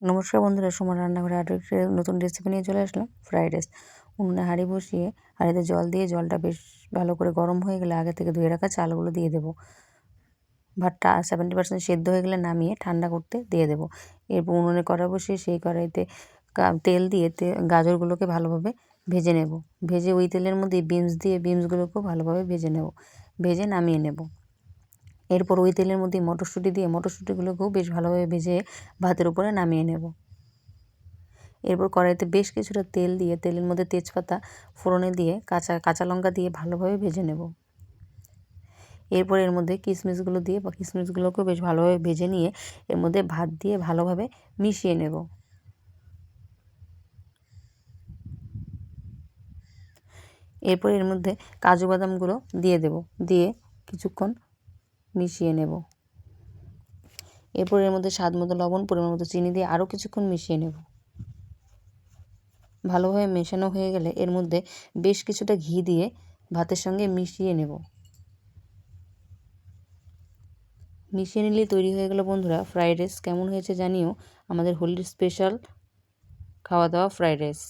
নমস্কার বন্ধুরা, সুমন রান্নাঘরে আরও একটি নতুন রেসিপি নিয়ে চলে আসলাম। Fried rice. উনুনে হাঁড়ি বসিয়ে হাঁড়িতে জল দিয়ে জলটা বেশ ভালো করে গরম হয়ে গেলে আগে থেকে ধুয়ে রাখা চালগুলো দিয়ে দেবো। ভাতটা 70% সেদ্ধ হয়ে গেলে নামিয়ে ঠান্ডা করতে দিয়ে দেবো। এরপর উনুনে কড়াই বসিয়ে সেই কড়াইতে তেল দিয়ে গাজরগুলোকে ভালোভাবে ভেজে নেব। ভেজে ওই তেলের মধ্যে বিনস দিয়ে বিনসগুলোকেও ভালোভাবে ভেজে নেব, ভেজে নামিয়ে নেব। এরপর ওই তেলের মধ্যে মটরশুঁটি দিয়ে মটরশুঁটিগুলোকেও বেশ ভালোভাবে ভেজে ভাতের উপরে নামিয়ে নেব। এরপর কড়াইতে বেশ কিছুটা তেল দিয়ে তেলের মধ্যে তেজপাতা ফোড়নে দিয়ে কাঁচা লঙ্কা দিয়ে ভালোভাবে ভেজে নেব। এরপর এর মধ্যে কিশমিশগুলো দিয়ে কিশমিশগুলোকেও বেশ ভালোভাবে ভেজে নিয়ে এর মধ্যে ভাত দিয়ে ভালোভাবে মিশিয়ে নেব। এরপর এর মধ্যে কাজু বাদামগুলো দিয়ে দেব, দিয়ে কিছুক্ষণ মিশিয়ে নেব। এরপর এর মধ্যে স্বাদ মতো লবণ, পরিমাণ মতো চিনি দিয়ে আরও কিছুক্ষণ মিশিয়ে নেব। ভালোভাবে মেশানো হয়ে গেলে এর মধ্যে বেশ কিছুটা ঘি দিয়ে ভাতের সঙ্গে মিশিয়ে নেব। মিশিয়ে নিলেই তৈরি হয়ে গেল বন্ধুরা ফ্রাইড রাইস। কেমন হয়েছে জানিও। আমাদের হোলির স্পেশাল খাওয়া দাওয়া ফ্রাইড রাইস।